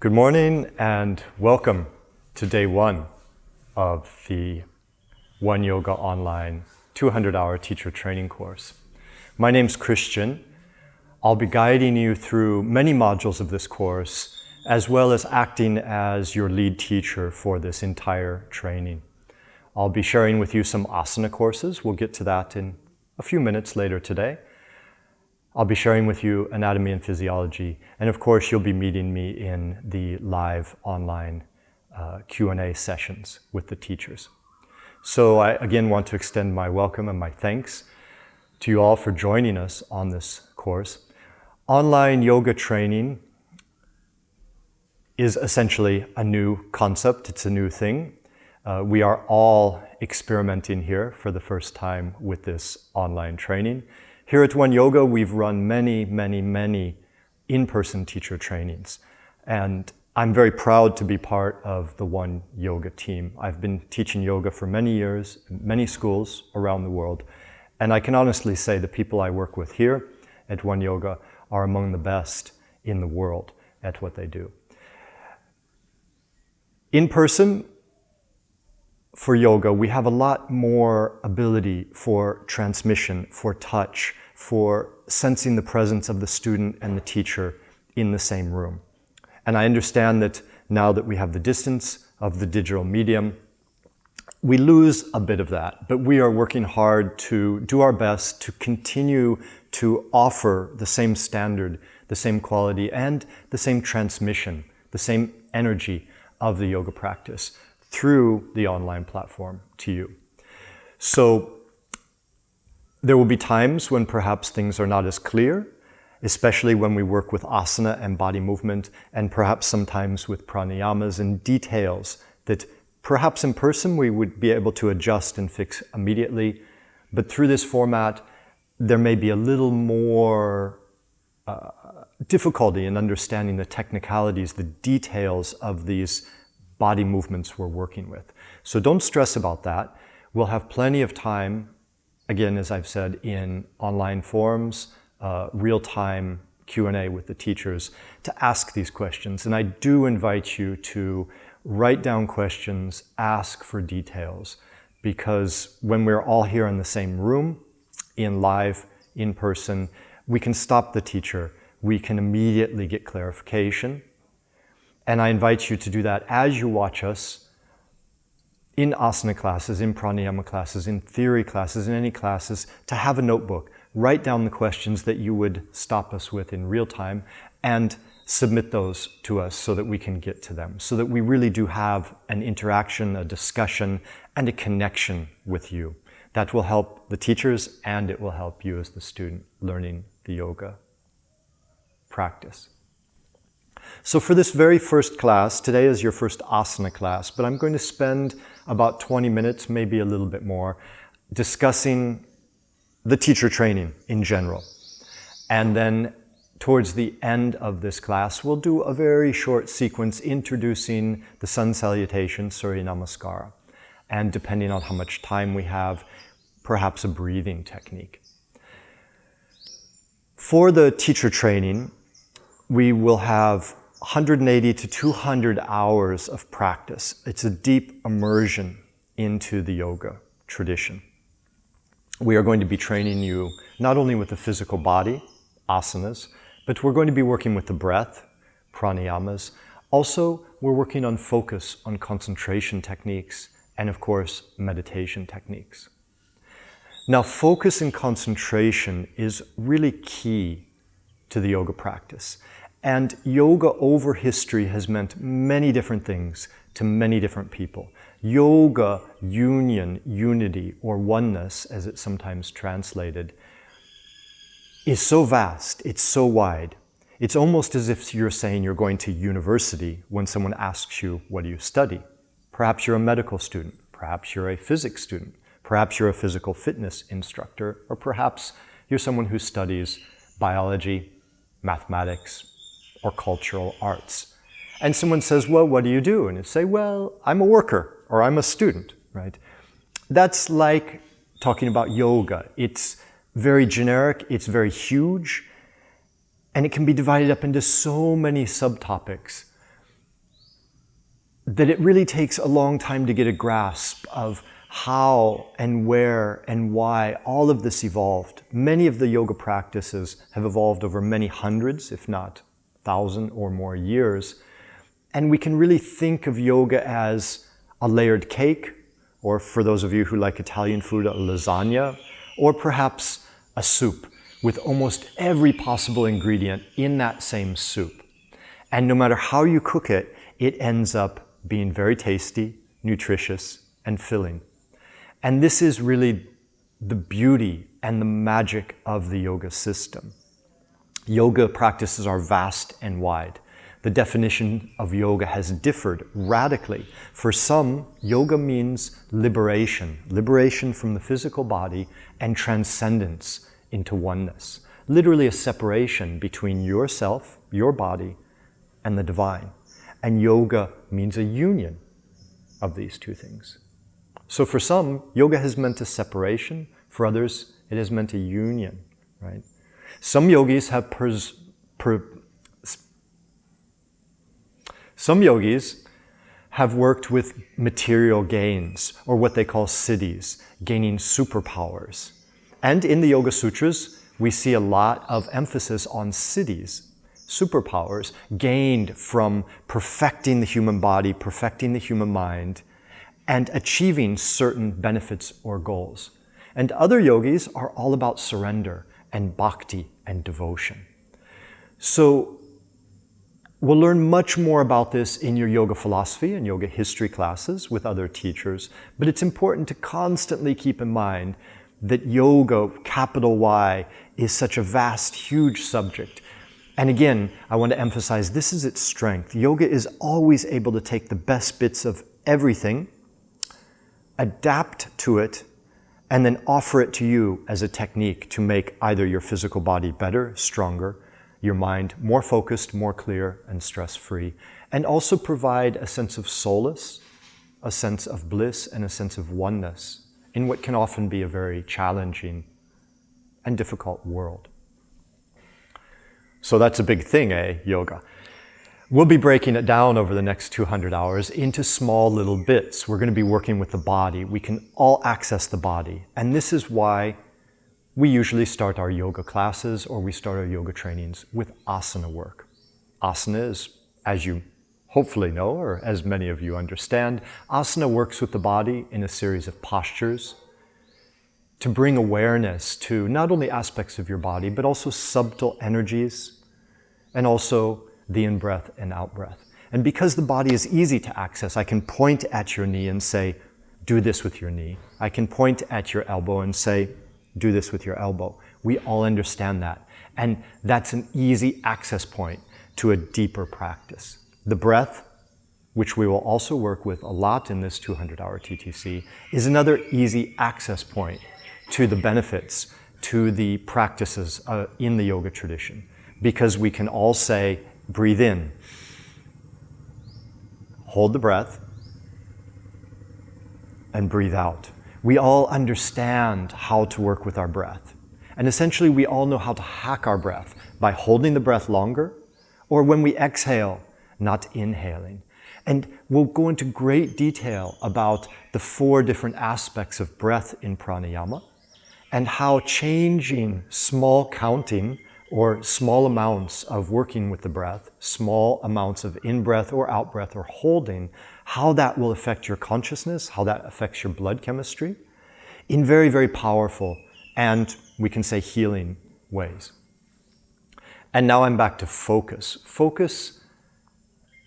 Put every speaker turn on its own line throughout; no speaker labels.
Good morning and welcome to day one of the One Yoga Online 200-hour teacher training course. My name's Christiaan. I'll be guiding you through many modules of this course, as well as acting as your lead teacher for this entire training. I'll be sharing with you some Asana courses. We'll get to that in a few minutes later today. I'll be sharing with you anatomy and physiology, and of course you'll be meeting me in the live online Q&A sessions with the teachers. So I again want to extend my welcome and my thanks to you all for joining us on this course. Online yoga training is essentially a new concept, it's a new thing. We are all experimenting here for the first time with this online training. Here at One Yoga, we've run many in-person teacher trainings. And I'm very proud to be part of the One Yoga team. I've been teaching yoga for many years, in many schools around the world. And I can honestly say the people I work with here at One Yoga are among the best in the world at what they do. In person, for yoga, we have a lot more ability for transmission, for touch, for sensing the presence of the student and the teacher in the same room. And I understand that now that we have the distance of the digital medium, we lose a bit of that, but we are working hard to do our best to continue to offer the same standard, the same quality, and the same transmission, the same energy of the yoga practice through the online platform to you. So there will be times when perhaps things are not as clear, especially when we work with asana and body movement, and perhaps sometimes with pranayamas and details that perhaps in person we would be able to adjust and fix immediately. But through this format, there may be a little more difficulty in understanding the technicalities, the details of these body movements we're working with. So don't stress about that. We'll have plenty of time, again, as I've said, in online forums, real-time Q&A with the teachers to ask these questions. And I do invite you to write down questions, ask for details, because when we're all here in the same room, in live, in person, we can stop the teacher. We can immediately get clarification. And I invite you to do that as you watch us in asana classes, in pranayama classes, in theory classes, in any classes, to have a notebook. Write down the questions that you would stop us with in real time and submit those to us so that we can get to them, so that we really do have an interaction, a discussion, and a connection with you. That will help the teachers and it will help you as the student learning the yoga practice. So for this very first class, today is your first asana class, but I'm going to spend about 20 minutes, maybe a little bit more, discussing the teacher training in general. And then towards the end of this class, we'll do a very short sequence introducing the sun salutation, Surya Namaskar, and depending on how much time we have, perhaps a breathing technique. For the teacher training, we will have 180 to 200 hours of practice. It's a deep immersion into the yoga tradition. We are going to be training you not only with the physical body, asanas, but we're going to be working with the breath, pranayamas. Also, we're working on focus, on concentration techniques, and of course, meditation techniques. Now, focus and concentration is really key to the yoga practice. And yoga over history has meant many different things to many different people. Yoga, union, unity, or oneness, as it's sometimes translated, is so vast, it's so wide. It's almost as if you're saying you're going to university when someone asks you, what do you study? Perhaps you're a medical student, perhaps you're a physics student, perhaps you're a physical fitness instructor, or perhaps you're someone who studies biology, mathematics, or cultural arts. And someone says, well, what do you do? And you say, well, I'm a worker, or I'm a student, right? That's like talking about yoga. It's very generic, it's very huge, and it can be divided up into so many subtopics that it really takes a long time to get a grasp of how and where and why all of this evolved. Many of the yoga practices have evolved over many hundreds, if not 1,000 or more years. And we can really think of yoga as a layered cake, or for those of you who like Italian food, a lasagna, or perhaps a soup with almost every possible ingredient in that same soup. And no matter how you cook it, it ends up being very tasty, nutritious, and filling. And this is really the beauty and the magic of the yoga system. Yoga practices are vast and wide. The definition of yoga has differed radically. For some, yoga means liberation, liberation from the physical body and transcendence into oneness. Literally a separation between yourself, your body, and the divine. And yoga means a union of these two things. So for some, yoga has meant a separation. For others, it has meant a union, right? Some yogis have worked with material gains, or what they call siddhis, gaining superpowers. And in the Yoga Sutras, we see a lot of emphasis on siddhis, superpowers gained from perfecting the human body, perfecting the human mind, and achieving certain benefits or goals. And other yogis are all about surrender and bhakti and devotion. So we'll learn much more about this in your yoga philosophy and yoga history classes with other teachers, but it's important to constantly keep in mind that yoga, capital Y, is such a vast, huge subject. And again, I want to emphasize this is its strength. Yoga is always able to take the best bits of everything, adapt to it, and then offer it to you as a technique to make either your physical body better, stronger, your mind more focused, more clear, and stress-free, and also provide a sense of solace, a sense of bliss, and a sense of oneness in what can often be a very challenging and difficult world. So that's a big thing, yoga. We'll be breaking it down over the next 200 hours into small little bits. We're going to be working with the body. We can all access the body. And this is why we usually start our yoga classes or we start our yoga trainings with asana work. Asana is, as you hopefully know, or as many of you understand, asana works with the body in a series of postures to bring awareness to not only aspects of your body, but also subtle energies, and also the in-breath and out-breath. And because the body is easy to access, I can point at your knee and say, do this with your knee. I can point at your elbow and say, do this with your elbow. We all understand that. And that's an easy access point to a deeper practice. The breath, which we will also work with a lot in this 200-hour TTC, is another easy access point to the benefits, to the practices in the yoga tradition. Because we can all say, breathe in, hold the breath, and breathe out. We all understand how to work with our breath. And essentially, we all know how to hack our breath by holding the breath longer, or when we exhale, not inhaling. And we'll go into great detail about the 4 different aspects of breath in pranayama, and how changing small counting or small amounts of working with the breath, small amounts of in-breath or out-breath or holding, how that will affect your consciousness, how that affects your blood chemistry in very, very powerful and we can say healing ways. And now I'm back to focus. Focus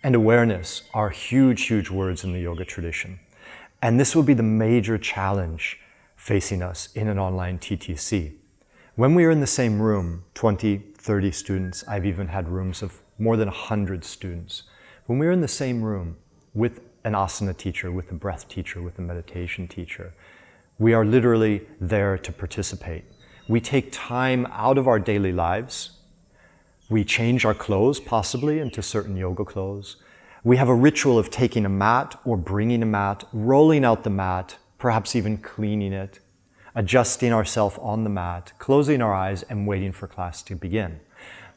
and awareness are huge, huge words in the yoga tradition. And this will be the major challenge facing us in an online TTC. When we are in the same room, 20, 30 students, I've even had rooms of more than 100 students. When we're in the same room with an asana teacher, with a breath teacher, with a meditation teacher, we are literally there to participate. We take time out of our daily lives. We change our clothes, possibly, into certain yoga clothes. We have a ritual of taking a mat or bringing a mat, rolling out the mat, perhaps even cleaning it, adjusting ourselves on the mat, closing our eyes, and waiting for class to begin.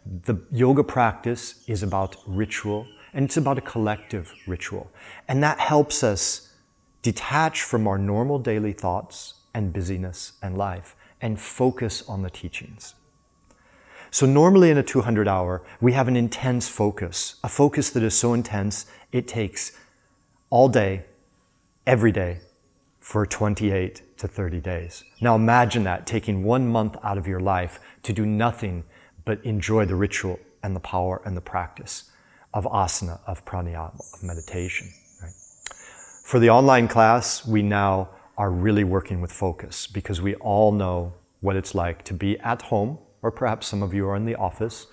The yoga practice is about ritual and it's about a collective ritual. And that helps us detach from our normal daily thoughts and busyness and life and focus on the teachings. So normally in a 200-hour, we have an intense focus, a focus that is so intense it takes all day, every day, for 28 to 30 days. Now imagine that, taking 1 month out of your life to do nothing but enjoy the ritual and the power and the practice of asana, of pranayama, of meditation. Right? For the online class, we now are really working with focus because we all know what it's like to be at home, or perhaps some of you are in the office,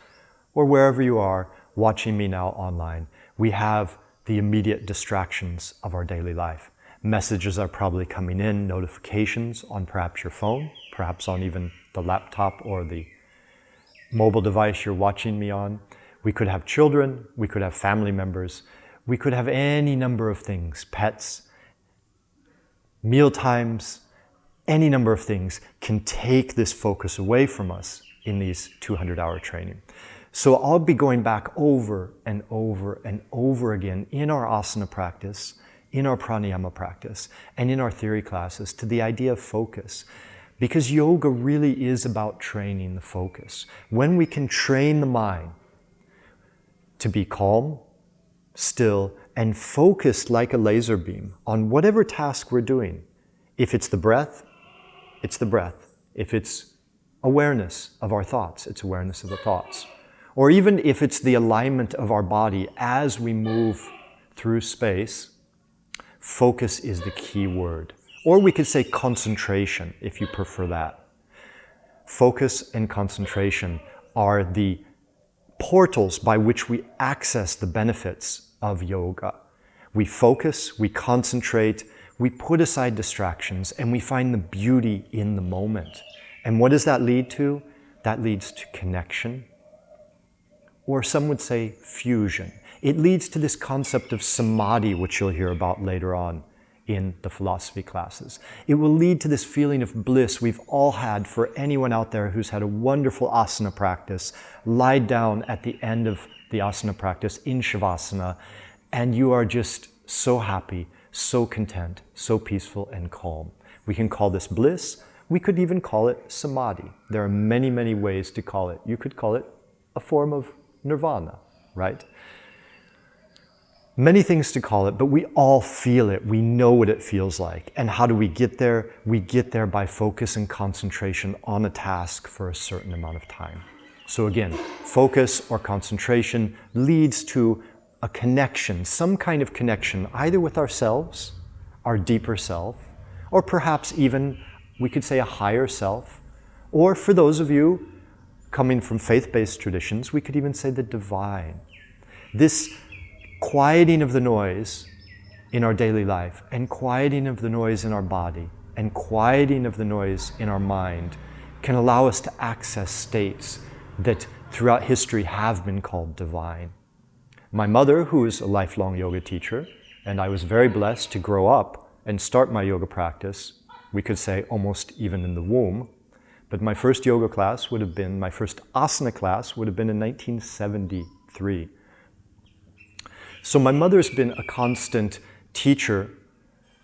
or wherever you are watching me now online. We have the immediate distractions of our daily life. Messages are probably coming in, notifications on perhaps your phone, perhaps on even the laptop or the mobile device you're watching me on. We could have children, we could have family members, we could have any number of things, pets, meal times, any number of things can take this focus away from us in these 200-hour training. So I'll be going back over and over and over again in our asana practice, in our pranayama practice, and in our theory classes to the idea of focus. Because yoga really is about training the focus. When we can train the mind to be calm, still, and focused like a laser beam on whatever task we're doing. If it's the breath, it's the breath. If it's awareness of our thoughts, it's awareness of the thoughts. Or even if it's the alignment of our body as we move through space, focus is the key word. Or we could say concentration, if you prefer that. Focus and concentration are the portals by which we access the benefits of yoga. We focus, we concentrate, we put aside distractions, and we find the beauty in the moment. And what does that lead to? That leads to connection, or some would say fusion. It leads to this concept of samadhi, which you'll hear about later on in the philosophy classes. It will lead to this feeling of bliss we've all had. For anyone out there who's had a wonderful asana practice, lie down at the end of the asana practice in shavasana, and you are just so happy, so content, so peaceful and calm. We can call this bliss. We could even call it samadhi. There are many, many ways to call it. You could call it a form of nirvana, right? Many things to call it, but we all feel it. We know what it feels like. And how do we get there? We get there by focus and concentration on a task for a certain amount of time. So again, focus or concentration leads to a connection, some kind of connection, either with ourselves, our deeper self, or perhaps even, we could say, a higher self. Or for those of you coming from faith-based traditions, we could even say the divine. This quieting of the noise in our daily life, and quieting of the noise in our body, and quieting of the noise in our mind can allow us to access states that throughout history have been called divine. My mother, who is a lifelong yoga teacher, and I was very blessed to grow up and start my yoga practice, we could say almost even in the womb, but my first yoga class would have been, my first asana class would have been in 1973. So my mother's been a constant teacher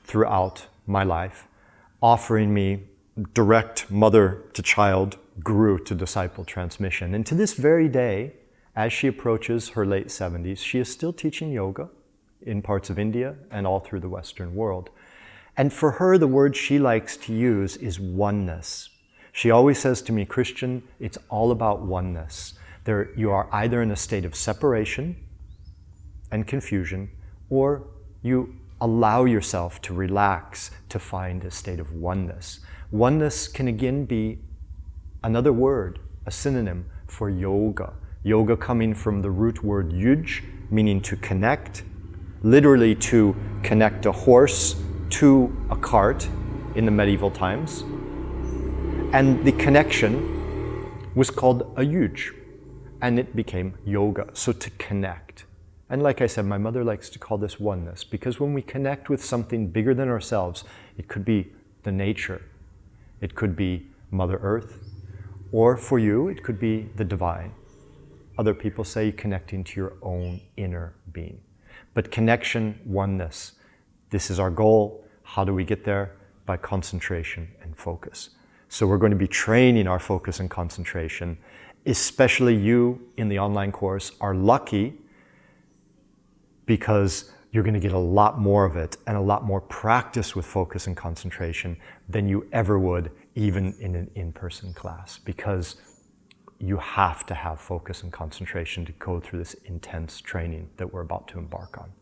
throughout my life, offering me direct mother-to-child, guru-to-disciple transmission. And to this very day, as she approaches her late 70s, she is still teaching yoga in parts of India and all through the Western world. And for her, the word she likes to use is oneness. She always says to me, Christian, it's all about oneness. You are either in a state of separation and confusion, or you allow yourself to relax to find a state of oneness. Oneness can again be another word, a synonym for yoga. Yoga coming from the root word yuj, meaning to connect, literally to connect a horse to a cart in the medieval times. And the connection was called a yuj, and it became yoga, so to connect. And like I said, my mother likes to call this oneness, because when we connect with something bigger than ourselves, it could be the nature, it could be Mother Earth, or for you, it could be the divine. Other people say connecting to your own inner being. But connection, oneness, this is our goal. How do we get there? By concentration and focus. So we're going to be training our focus and concentration. Especially you in the online course are lucky because you're going to get a lot more of it and a lot more practice with focus and concentration than you ever would even in an in-person class, because you have to have focus and concentration to go through this intense training that we're about to embark on.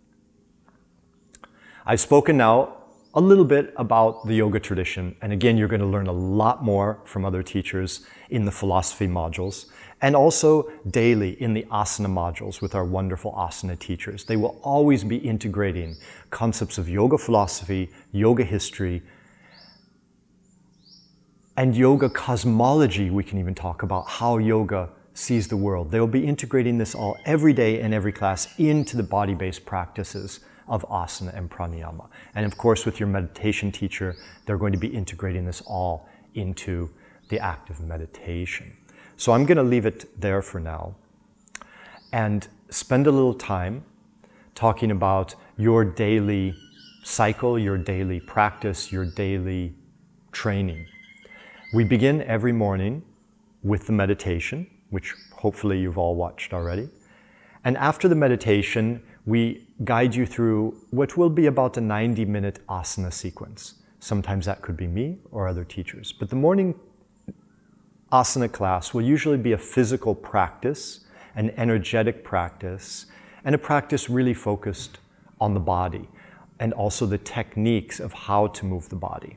I've spoken now a little bit about the yoga tradition, and again, you're going to learn a lot more from other teachers in the philosophy modules, and also daily in the asana modules with our wonderful asana teachers. They will always be integrating concepts of yoga philosophy, yoga history, and yoga cosmology. We can even talk about how yoga sees the world. They will be integrating this all every day in every class into the body-based practices of asana and pranayama. And of course, with your meditation teacher, they're going to be integrating this all into the act of meditation. So I'm going to leave it there for now and spend a little time talking about your daily cycle, your daily practice, your daily training. We begin every morning with the meditation, which hopefully you've all watched already. And after the meditation, we guide you through what will be about a 90-minute asana sequence. Sometimes that could be me or other teachers. But the morning asana class will usually be a physical practice, an energetic practice, and a practice really focused on the body, and also the techniques of how to move the body.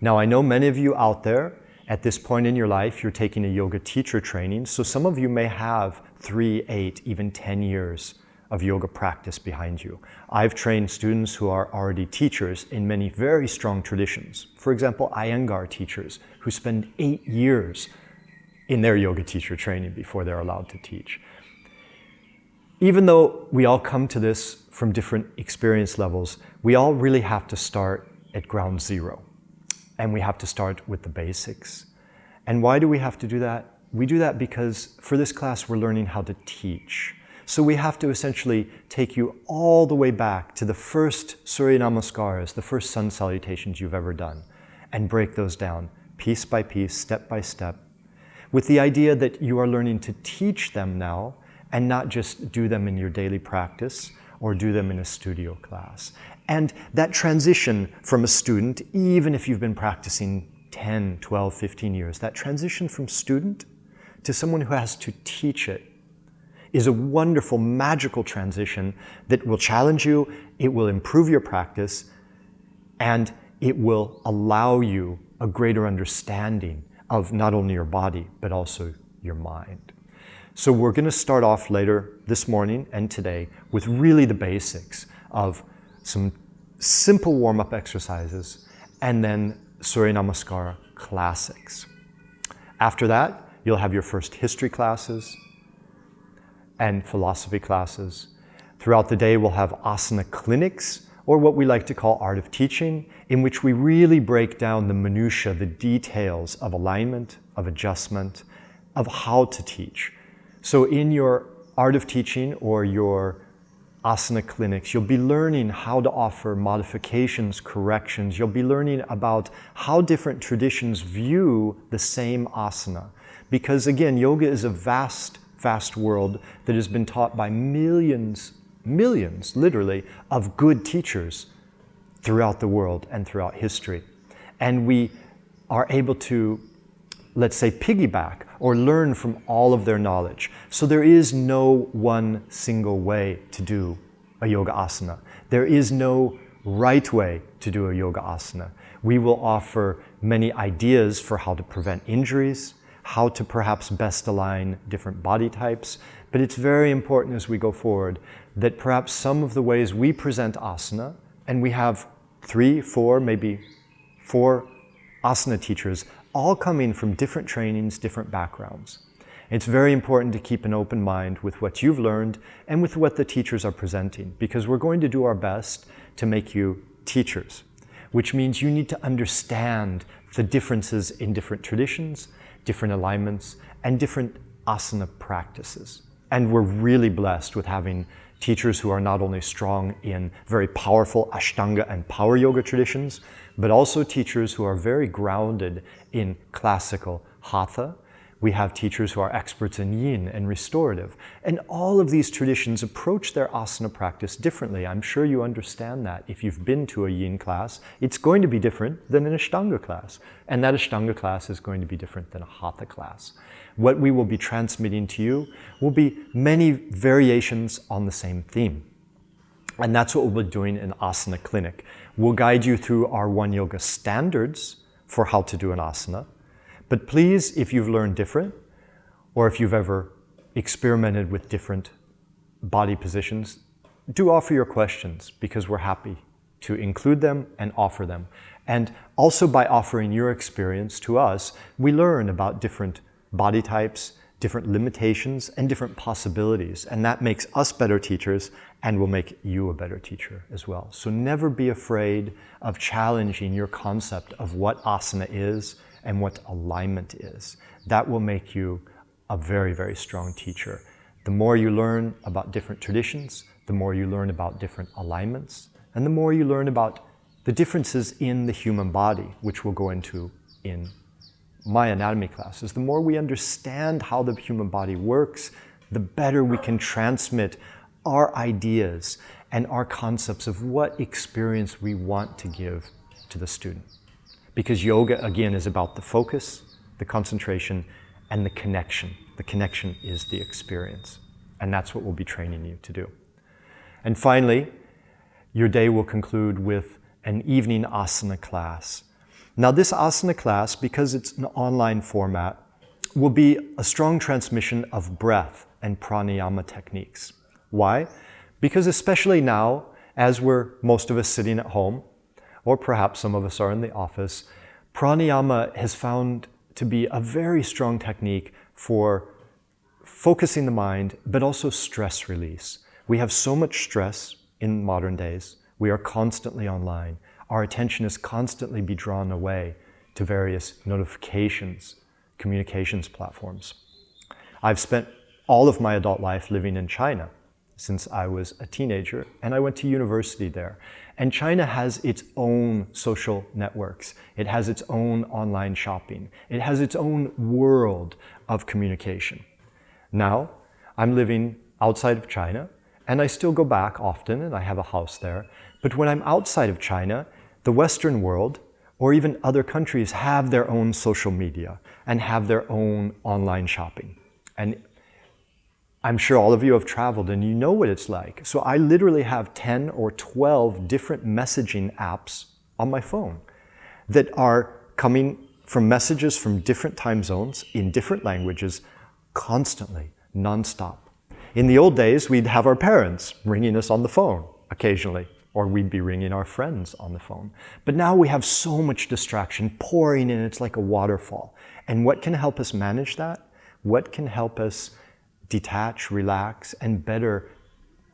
Now, I know many of you out there, at this point in your life, you're taking a yoga teacher training, so some of you may have 3, 8, even 10 years of yoga practice behind you. I've trained students who are already teachers in many very strong traditions. For example, Iyengar teachers who spend 8 years in their yoga teacher training before they're allowed to teach. Even though we all come to this from different experience levels, we all really have to start at ground zero. And we have to start with the basics. And why do we have to do that? We do that because for this class, we're learning how to teach. So we have to essentially take you all the way back to the first Surya Namaskaras, the first sun salutations you've ever done, and break those down piece by piece, step by step, with the idea that you are learning to teach them now and not just do them in your daily practice or do them in a studio class. And that transition from a student, even if you've been practicing 10, 12, 15 years, that transition from student to someone who has to teach it is a wonderful, magical transition that will challenge you, it will improve your practice, and it will allow you a greater understanding of not only your body, but also your mind. So we're going to start off later this morning and today with really the basics of some simple warm-up exercises and then Surya Namaskar classics. After that, you'll have your first history classes and philosophy classes. Throughout the day, we'll have asana clinics, or what we like to call art of teaching, in which we really break down the minutiae, the details of alignment, of adjustment, of how to teach. So in your art of teaching or your asana clinics, you'll be learning how to offer modifications, corrections. You'll be learning about how different traditions view the same asana. Because again, yoga is a vast, vast world that has been taught by millions, literally, of good teachers throughout the world and throughout history. And we are able to, let's say, piggyback or learn from all of their knowledge. So there is no one single way to do a yoga asana. There is no right way to do a yoga asana. We will offer many ideas for how to prevent injuries, how to perhaps best align different body types. But it's very important as we go forward that perhaps some of the ways we present asana, and we have 3, 4, maybe 4 asana teachers, all coming from different trainings, different backgrounds. It's very important to keep an open mind with what you've learned and with what the teachers are presenting, because we're going to do our best to make you teachers, which means you need to understand the differences in different traditions, different alignments, and different asana practices. And we're really blessed with having teachers who are not only strong in very powerful Ashtanga and power yoga traditions, but also teachers who are very grounded in classical Hatha. We have teachers who are experts in yin and restorative. And all of these traditions approach their asana practice differently. I'm sure you understand that. If you've been to a yin class, it's going to be different than an Ashtanga class. And that Ashtanga class is going to be different than a Hatha class. What we will be transmitting to you will be many variations on the same theme. And that's what we'll be doing in Asana Clinic. We'll guide you through our One Yoga standards for how to do an asana. But please, if you've learned different, or if you've ever experimented with different body positions, do offer your questions, because we're happy to include them and offer them. And also by offering your experience to us, we learn about different body types, different limitations, and different possibilities. And that makes us better teachers and will make you a better teacher as well. So never be afraid of challenging your concept of what asana is and what alignment is. That will make you a very, very strong teacher. The more you learn about different traditions, the more you learn about different alignments, and the more you learn about the differences in the human body, which we'll go into in my anatomy classes. The more we understand how the human body works, the better we can transmit our ideas and our concepts of what experience we want to give to the student. Because yoga, again, is about the focus, the concentration, and the connection. The connection is the experience. And that's what we'll be training you to do. And finally, your day will conclude with an evening asana class. Now, this asana class, because it's an online format, will be a strong transmission of breath and pranayama techniques. Why? Because especially now, as we're most of us sitting at home, or perhaps some of us are in the office, pranayama has found to be a very strong technique for focusing the mind, but also stress release. We have so much stress in modern days. We are constantly online. Our attention is constantly be drawn away to various notifications, communications platforms. I've spent all of my adult life living in China since I was a teenager, and I went to university there. And China has its own social networks. It has its own online shopping. It has its own world of communication. Now, I'm living outside of China, and I still go back often, and I have a house there. But when I'm outside of China, the Western world, or even other countries, have their own social media and have their own online shopping. And I'm sure all of you have traveled and you know what it's like. So I literally have 10 or 12 different messaging apps on my phone that are coming from messages from different time zones in different languages constantly, nonstop. In the old days, we'd have our parents ringing us on the phone occasionally, or we'd be ringing our friends on the phone. But now we have so much distraction pouring in, it's like a waterfall. And what can help us manage that? What can help us detach, relax, and better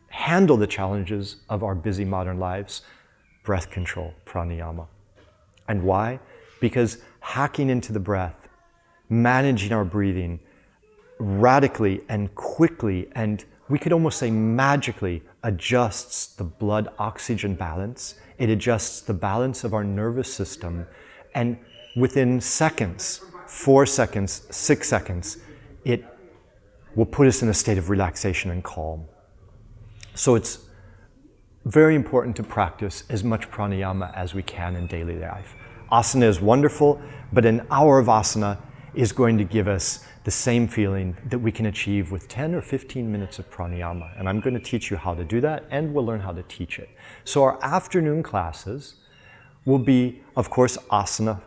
handle the challenges of our busy modern lives? Breath control, pranayama. And why? Because hacking into the breath, managing our breathing radically and quickly, and we could almost say magically, adjusts the blood oxygen balance. It adjusts the balance of our nervous system. And within seconds, 4 seconds, 6 seconds, it will put us in a state of relaxation and calm. So it's very important to practice as much pranayama as we can in daily life. Asana is wonderful, but an hour of asana is going to give us the same feeling that we can achieve with 10 or 15 minutes of pranayama. And I'm going to teach you how to do that, and we'll learn how to teach it. So our afternoon classes will be, of course, asana,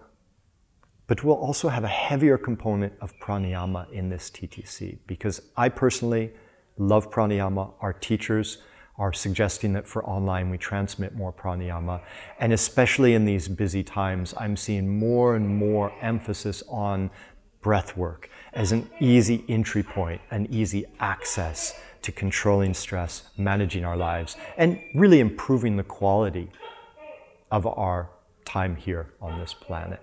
but we'll also have a heavier component of pranayama in this TTC, because I personally love pranayama. Our teachers are suggesting that for online we transmit more pranayama. And especially in these busy times, I'm seeing more and more emphasis on breath work as an easy entry point, an easy access to controlling stress, managing our lives, and really improving the quality of our time here on this planet.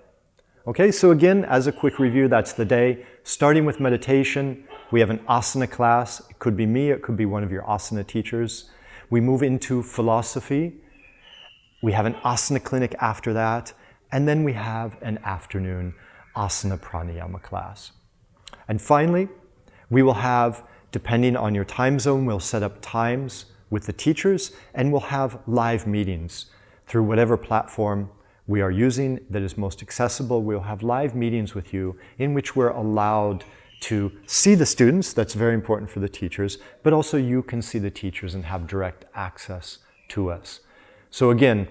Okay, so again, as a quick review, that's the day. Starting with meditation, we have an asana class. It could be me, it could be one of your asana teachers. We move into philosophy. We have an asana clinic after that. And then we have an afternoon asana pranayama class. And finally, we will have, depending on your time zone, we'll set up times with the teachers, and we'll have live meetings through whatever platform we are using that is most accessible. We'll have live meetings with you in which we're allowed to see the students. That's very important for the teachers, but also you can see the teachers and have direct access to us. So again,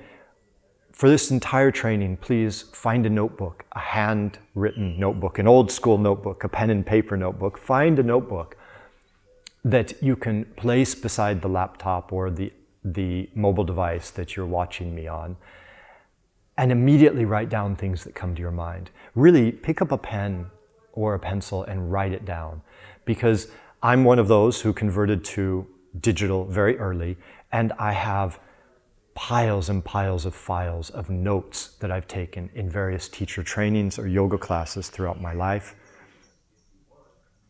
for this entire training, please find a notebook, a handwritten notebook, an old school notebook, a pen and paper notebook. Find a notebook that you can place beside the laptop or the mobile device that you're watching me on, and immediately write down things that come to your mind. Really pick up a pen or a pencil and write it down, because I'm one of those who converted to digital very early, and I have piles and piles of files of notes that I've taken in various teacher trainings or yoga classes throughout my life.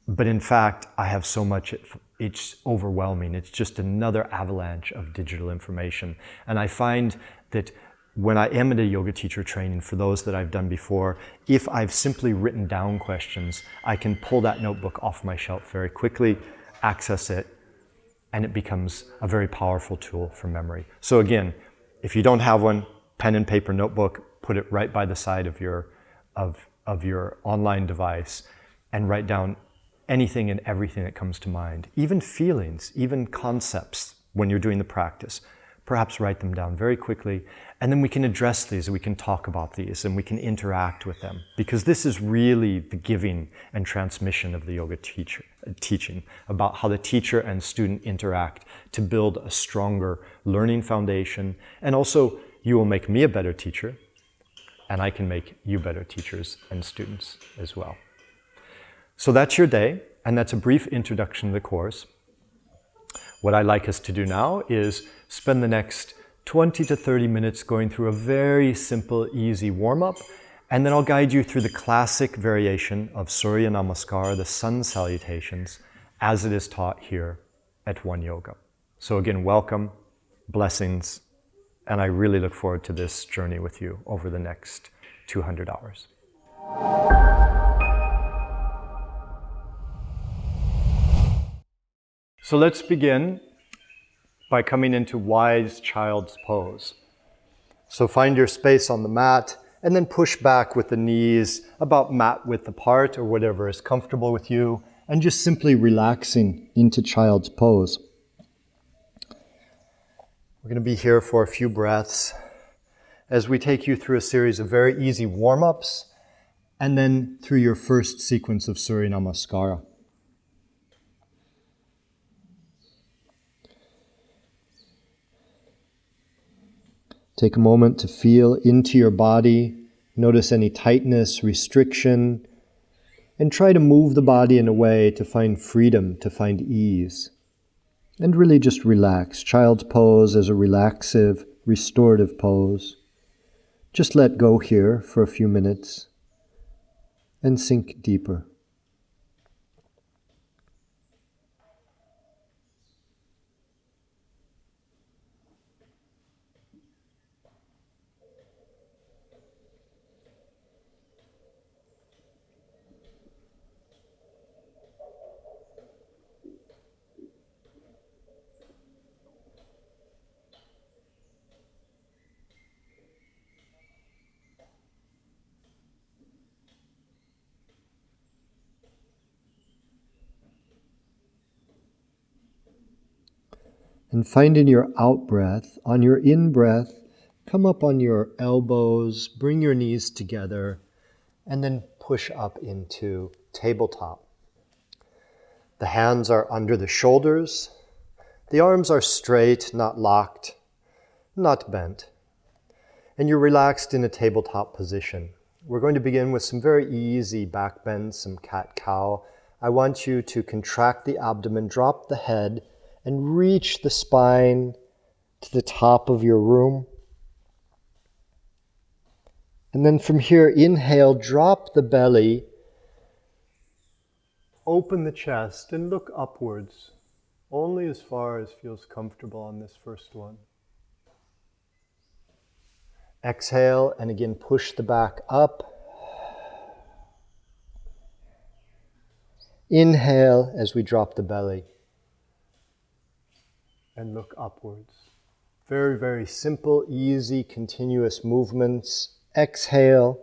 But in fact, I have so much, it's overwhelming. It's just another avalanche of digital information. And I find that when I am at a yoga teacher training, for those that I've done before, if I've simply written down questions, I can pull that notebook off my shelf very quickly, access it, and it becomes a very powerful tool for memory. So again, if you don't have one, pen and paper notebook, put it right by the side of your online device and write down anything and everything that comes to mind, even feelings, even concepts when you're doing the practice. Perhaps write them down very quickly, and then we can address these, we can talk about these, and we can interact with them. Because this is really the giving and transmission of the yoga teaching, about how the teacher and student interact to build a stronger learning foundation. And also, you will make me a better teacher, and I can make you better teachers and students as well. So that's your day, and that's a brief introduction to the course. What I'd like us to do now is spend the next 20 to 30 minutes going through a very simple, easy warm-up, and then I'll guide you through the classic variation of Surya Namaskar, the sun salutations, as it is taught here at One Yoga. So again, welcome, blessings, and I really look forward to this journey with you over the next 200 hours. So let's begin by coming into wise child's pose. So find your space on the mat and then push back with the knees about mat width apart or whatever is comfortable with you, and just simply relaxing into child's pose. We're going to be here for a few breaths as we take you through a series of very easy warm-ups and then through your first sequence of Surya Namaskara. Take a moment to feel into your body, notice any tightness, restriction, and try to move the body in a way to find freedom, to find ease. And really just relax. Child's pose is a relaxive, restorative pose. Just let go here for a few minutes and sink deeper. And find in your out-breath, on your in-breath, come up on your elbows, bring your knees together, and then push up into tabletop. The hands are under the shoulders. The arms are straight, not locked, not bent. And you're relaxed in a tabletop position. We're going to begin with some very easy back bends, some cat-cow. I want you to contract the abdomen, drop the head, and reach the spine to the top of your room. And then from here, inhale, drop the belly, open the chest, and look upwards, only as far as feels comfortable on this first one. Exhale, and again push the back up. Inhale as we drop the belly. And look upwards. Very, very simple, easy, continuous movements. Exhale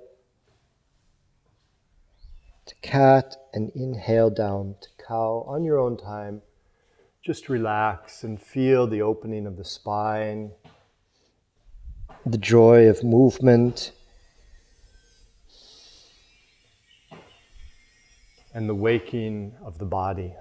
to cat and inhale down to cow on your own time. Just relax and feel the opening of the spine, the joy of movement, and the waking of the body.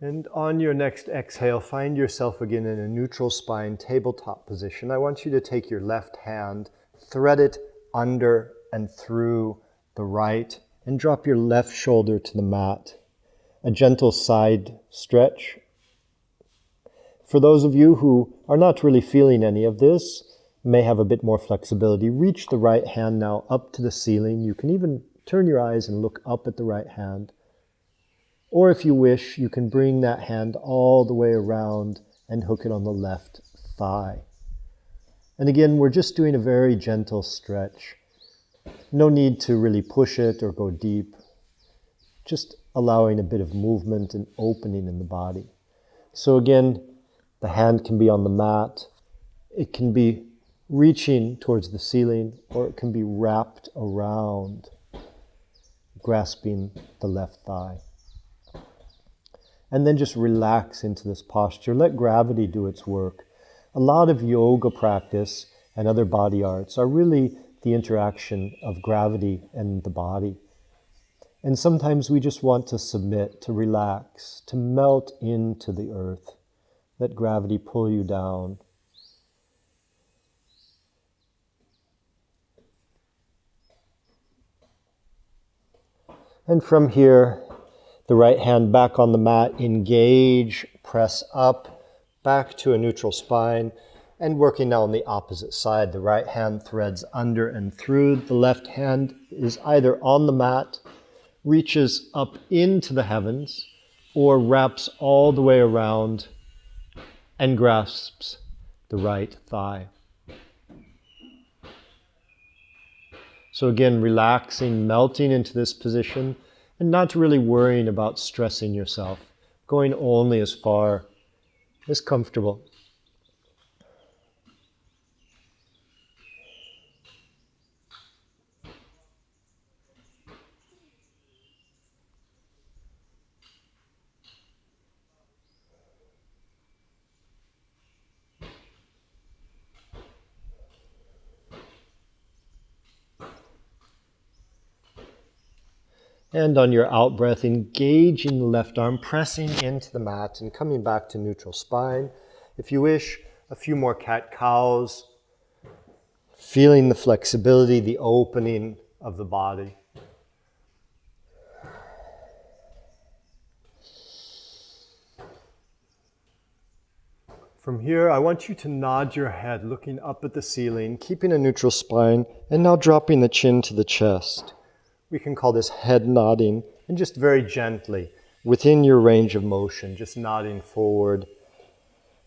And on your next exhale, find yourself again in a neutral spine, tabletop position. I want you to take your left hand, thread it under and through the right, and drop your left shoulder to the mat. A gentle side stretch. For those of you who are not really feeling any of this, may have a bit more flexibility, reach the right hand now up to the ceiling. You can even turn your eyes and look up at the right hand. Or if you wish, you can bring that hand all the way around and hook it on the left thigh. And again, we're just doing a very gentle stretch. No need to really push it or go deep. Just allowing a bit of movement and opening in the body. So again, the hand can be on the mat. It can be reaching towards the ceiling, or it can be wrapped around, grasping the left thigh. And then just relax into this posture. Let gravity do its work. A lot of yoga practice and other body arts are really the interaction of gravity and the body. And sometimes we just want to submit, to relax, to melt into the earth. Let gravity pull you down. And from here, the right hand back on the mat, engage, press up, back to a neutral spine, and working now on the opposite side. The right hand threads under and through. The left hand is either on the mat, reaches up into the heavens, or wraps all the way around and grasps the right thigh. So again, relaxing, melting into this position, and not really worrying about stressing yourself, going only as far as comfortable. And on your out breath, engaging the left arm, pressing into the mat and coming back to neutral spine. If you wish, a few more cat-cows, feeling the flexibility, the opening of the body. From here, I want you to nod your head, looking up at the ceiling, keeping a neutral spine, and now dropping the chin to the chest. We can call this head nodding, and just very gently, within your range of motion, just nodding forward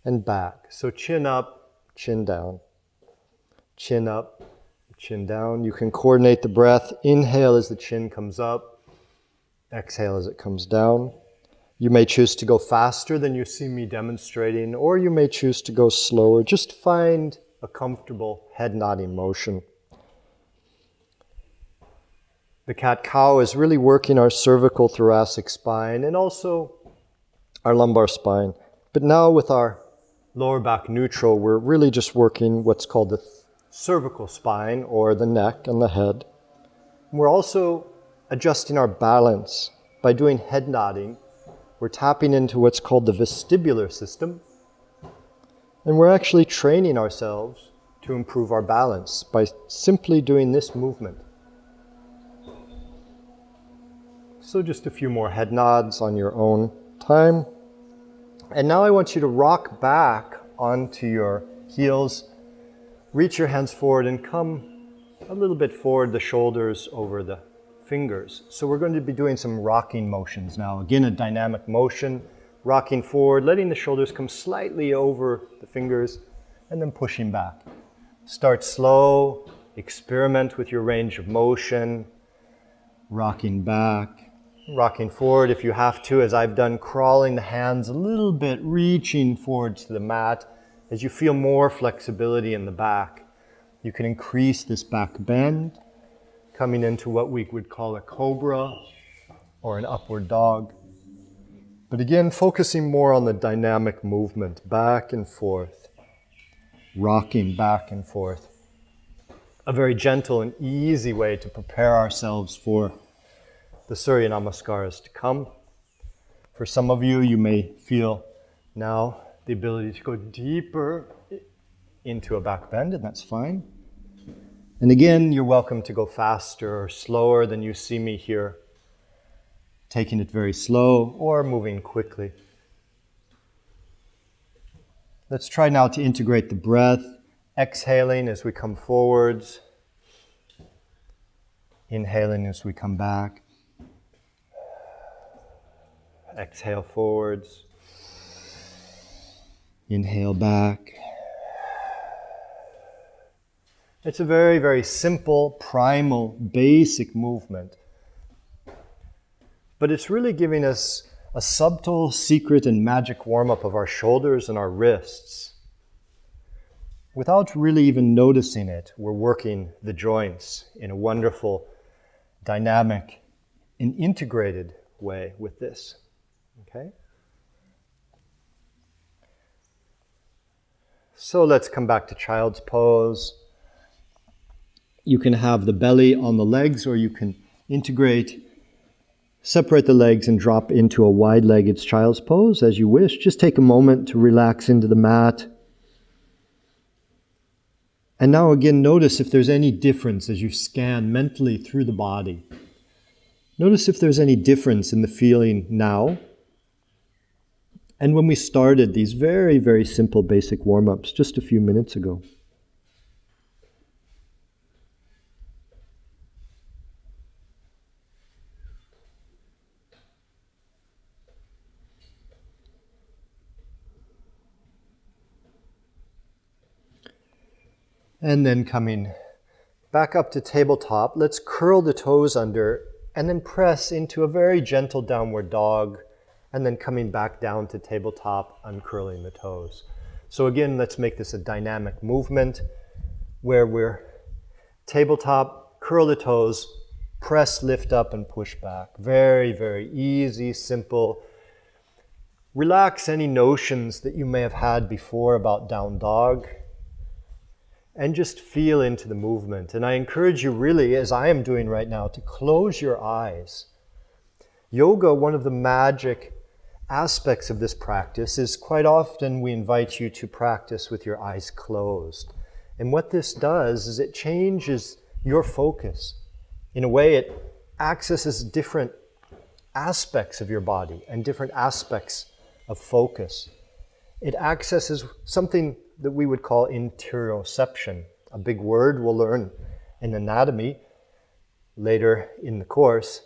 and back. So chin up, chin down. Chin up, chin down. You can coordinate the breath. Inhale as the chin comes up. Exhale as it comes down. You may choose to go faster than you see me demonstrating, or you may choose to go slower. Just find a comfortable head nodding motion. The cat-cow is really working our cervical thoracic spine and also our lumbar spine. But now with our lower back neutral, we're really just working what's called the cervical spine or the neck and the head. We're also adjusting our balance by doing head nodding. We're tapping into what's called the vestibular system, and we're actually training ourselves to improve our balance by simply doing this movement. So just a few more head nods on your own time. And now I want you to rock back onto your heels, reach your hands forward and come a little bit forward, the shoulders over the fingers. So we're going to be doing some rocking motions now. Again, a dynamic motion, rocking forward, letting the shoulders come slightly over the fingers, and then pushing back. Start slow, experiment with your range of motion, rocking back, rocking forward if you have to, as I've done, crawling the hands a little bit, reaching forwards to the mat. As you feel more flexibility in the back, you can increase this back bend, coming into what we would call a cobra or an upward dog. But again, focusing more on the dynamic movement, back and forth, rocking back and forth. A very gentle and easy way to prepare ourselves for the Surya Namaskaras to come. For some of you, you may feel now the ability to go deeper into a back bend, and that's fine. And again, you're welcome to go faster or slower than you see me here, taking it very slow or moving quickly. Let's try now to integrate the breath, exhaling as we come forwards, inhaling as we come back. Exhale forwards, inhale back. It's a very, very simple, primal, basic movement. But it's really giving us a subtle, secret, and magic warm-up of our shoulders and our wrists. Without really even noticing it, we're working the joints in a wonderful, dynamic, and integrated way with this. Okay? So let's come back to child's pose. You can have the belly on the legs, or you can separate the legs and drop into a wide-legged child's pose as you wish. Just take a moment to relax into the mat. And now again, notice if there's any difference as you scan mentally through the body. Notice if there's any difference in the feeling now and when we started these very, very simple basic warm-ups just a few minutes ago. And then coming back up to tabletop, let's curl the toes under and then press into a very gentle downward dog, and then coming back down to tabletop, uncurling the toes. So again, let's make this a dynamic movement where we're tabletop, curl the toes, press, lift up, and push back. Very, very easy, simple. Relax any notions that you may have had before about down dog, and just feel into the movement. And I encourage you really, as I am doing right now, to close your eyes. Yoga, one of the magic aspects of this practice is quite often we invite you to practice with your eyes closed. And what this does is it changes your focus. In a way, it accesses different aspects of your body and different aspects of focus. It accesses something that we would call interoception, a big word we'll learn in anatomy later in the course.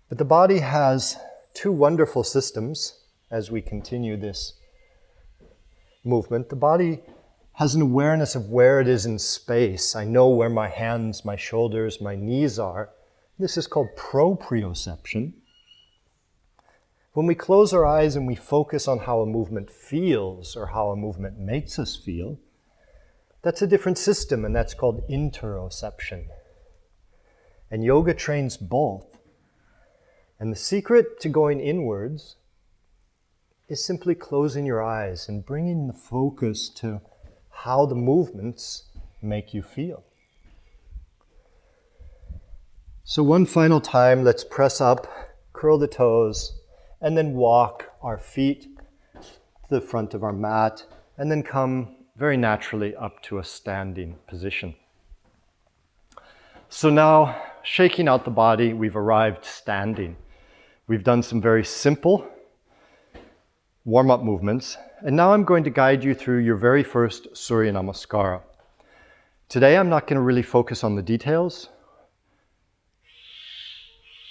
But the body has two wonderful systems as we continue this movement. The body has an awareness of where it is in space. I know where my hands, my shoulders, my knees are. This is called proprioception. When we close our eyes and we focus on how a movement feels or how a movement makes us feel, that's a different system, and that's called interoception. And yoga trains both. And the secret to going inwards is simply closing your eyes and bringing the focus to how the movements make you feel. So one final time, let's press up, curl the toes, and then walk our feet to the front of our mat, and then come very naturally up to a standing position. So now, shaking out the body, we've arrived standing. We've done some very simple warm-up movements, and now I'm going to guide you through your very first Surya Namaskara. Today I'm not going to really focus on the details.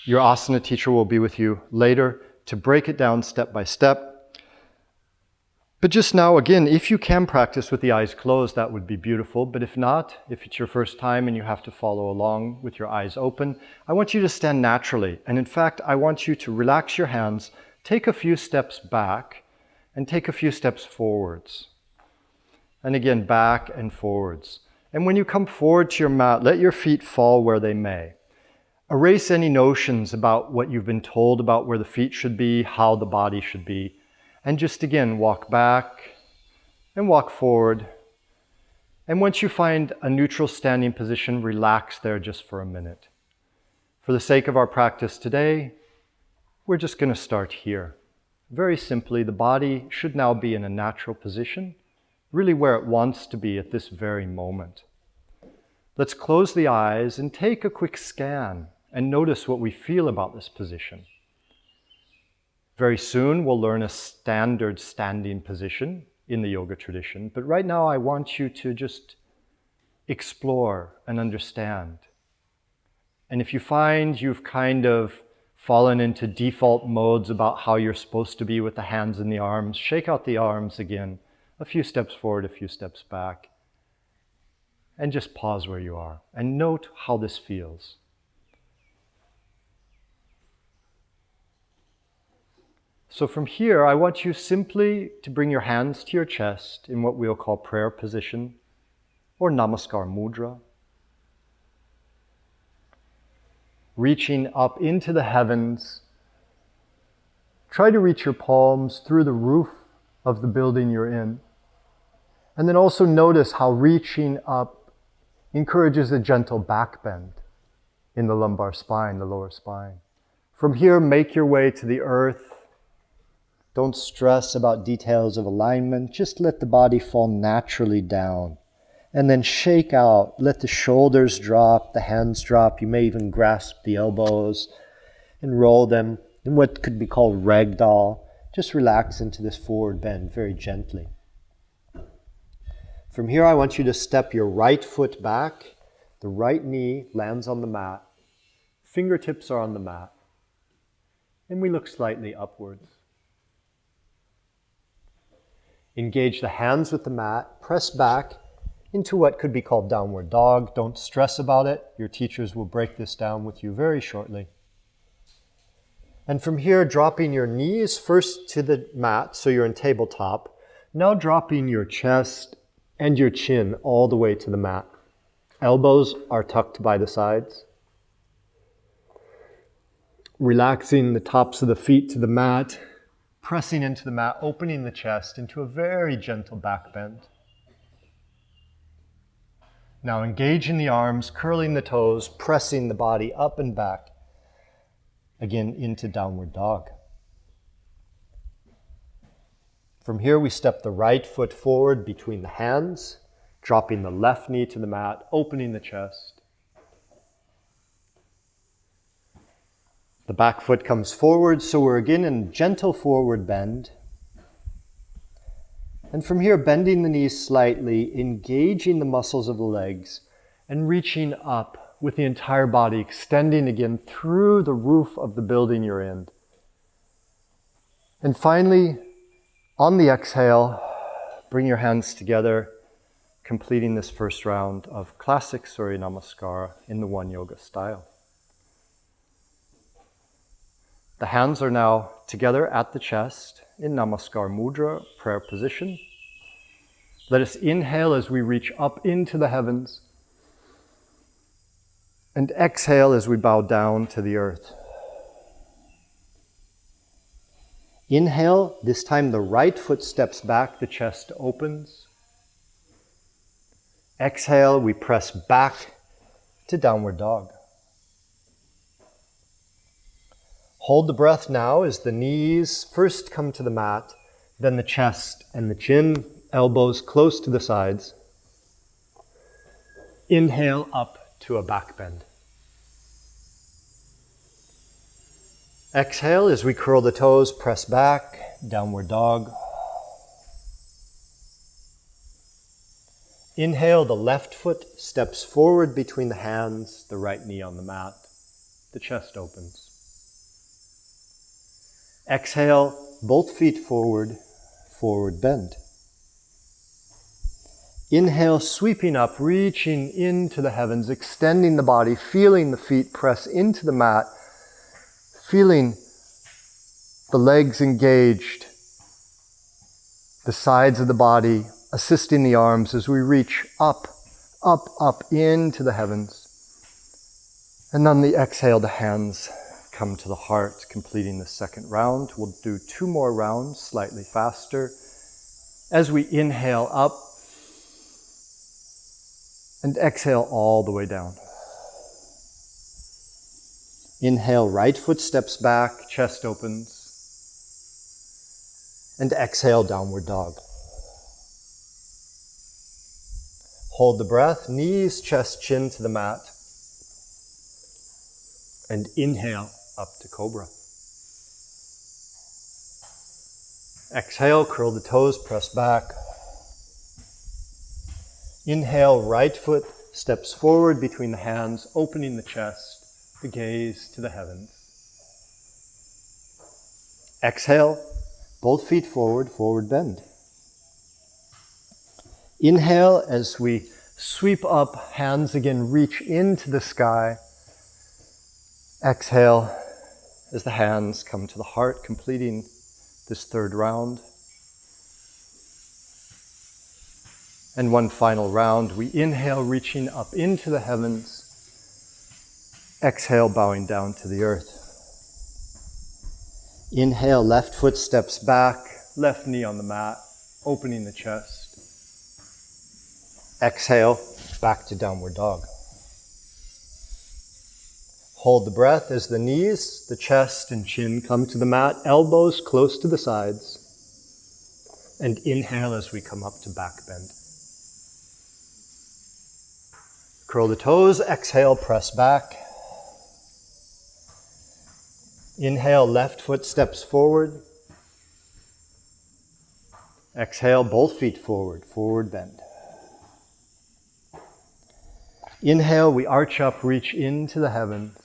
Your Asana teacher will be with you later to break it down step by step. But just now, again, if you can practice with the eyes closed, that would be beautiful. But if not, if it's your first time and you have to follow along with your eyes open, I want you to stand naturally. And in fact, I want you to relax your hands, take a few steps back, and take a few steps forwards. And again, back and forwards. And when you come forward to your mat, let your feet fall where they may. Erase any notions about what you've been told about where the feet should be, how the body should be. And just again, walk back and walk forward. And once you find a neutral standing position, relax there just for a minute. For the sake of our practice today, we're just going to start here. Very simply, the body should now be in a natural position, really where it wants to be at this very moment. Let's close the eyes and take a quick scan and notice what we feel about this position. Very soon we'll learn a standard standing position in the yoga tradition, but right now I want you to just explore and understand. And if you find you've kind of fallen into default modes about how you're supposed to be with the hands and the arms, shake out the arms again, a few steps forward, a few steps back, and just pause where you are and note how this feels. So from here, I want you simply to bring your hands to your chest in what we'll call prayer position or Namaskar mudra. Reaching up into the heavens. Try to reach your palms through the roof of the building you're in. And then also notice how reaching up encourages a gentle back bend in the lumbar spine, the lower spine. From here, make your way to the earth. Don't stress about details of alignment. Just let the body fall naturally down. And then shake out. Let the shoulders drop, the hands drop. You may even grasp the elbows and roll them in what could be called ragdoll. Just relax into this forward bend very gently. From here, I want you to step your right foot back. The right knee lands on the mat. Fingertips are on the mat. And we look slightly upwards. Engage the hands with the mat, press back into what could be called downward dog. Don't stress about it. Your teachers will break this down with you very shortly. And from here, dropping your knees first to the mat, so you're in tabletop. Now dropping your chest and your chin all the way to the mat. Elbows are tucked by the sides. Relaxing the tops of the feet to the mat. Pressing into the mat, opening the chest into a very gentle back bend. Now engaging the arms, curling the toes, pressing the body up and back, again into downward dog. From here we step the right foot forward between the hands, dropping the left knee to the mat, opening the chest. The back foot comes forward, so we're again in gentle forward bend. And from here, bending the knees slightly, engaging the muscles of the legs, and reaching up with the entire body, extending again through the roof of the building you're in. And finally, on the exhale, bring your hands together, completing this first round of classic Surya Namaskar in the One Yoga style. The hands are now together at the chest in Namaskar mudra, prayer position. Let us inhale as we reach up into the heavens and exhale as we bow down to the earth. Inhale, this time the right foot steps back, the chest opens. Exhale, we press back to downward dog. Hold the breath now as the knees first come to the mat, then the chest and the chin, elbows close to the sides. Inhale up to a back bend. Exhale as we curl the toes, press back, downward dog. Inhale, the left foot steps forward between the hands, the right knee on the mat, the chest opens. Exhale, both feet forward, forward bend. Inhale, sweeping up, reaching into the heavens, extending the body, feeling the feet press into the mat, feeling the legs engaged, the sides of the body, assisting the arms as we reach up, up, up into the heavens. And on the exhale, the hands come to the heart, completing the second round. We'll do 2 more rounds, slightly faster. As we inhale up and exhale all the way down. Inhale, right foot steps back, chest opens. And exhale, downward dog. Hold the breath, knees, chest, chin to the mat. And inhale up to cobra. Exhale, curl the toes, press back. Inhale, right foot steps forward between the hands, opening the chest, the gaze to the heavens. Exhale, both feet forward, forward bend. Inhale as we sweep up, hands again reach into the sky. Exhale as the hands come to the heart, completing this third round. And one final round. We inhale, reaching up into the heavens. Exhale, bowing down to the earth. Inhale, left foot steps back, left knee on the mat, opening the chest. Exhale, back to downward dog. Hold the breath as the knees, the chest and chin come to the mat, elbows close to the sides. And inhale as we come up to back bend. Curl the toes, exhale, press back. Inhale, left foot steps forward. Exhale, both feet forward, forward bend. Inhale, we arch up, reach into the heavens.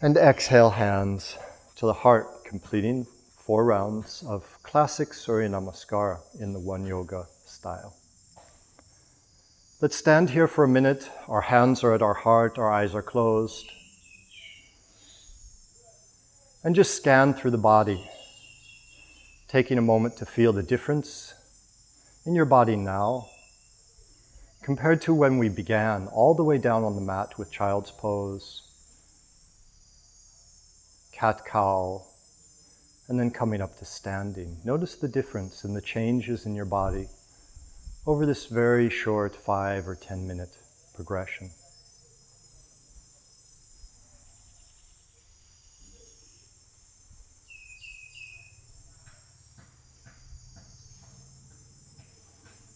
And exhale, hands to the heart, completing 4 rounds of classic Surya Namaskar in the One Yoga style. Let's stand here for a minute. Our hands are at our heart, our eyes are closed. And just scan through the body, taking a moment to feel the difference in your body now compared to when we began, all the way down on the mat with child's pose, cat-cow, and then coming up to standing. Notice the difference in the changes in your body over this very short 5 or 10 minute progression.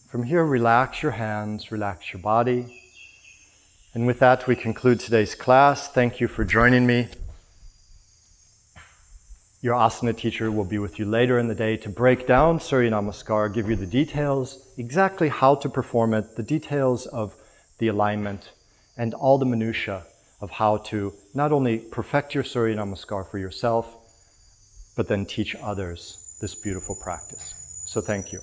From here, relax your hands, relax your body. And with that, we conclude today's class. Thank you for joining me. Your asana teacher will be with you later in the day to break down Surya Namaskar, give you the details, exactly how to perform it, the details of the alignment, and all the minutiae of how to not only perfect your Surya Namaskar for yourself, but then teach others this beautiful practice. So thank you.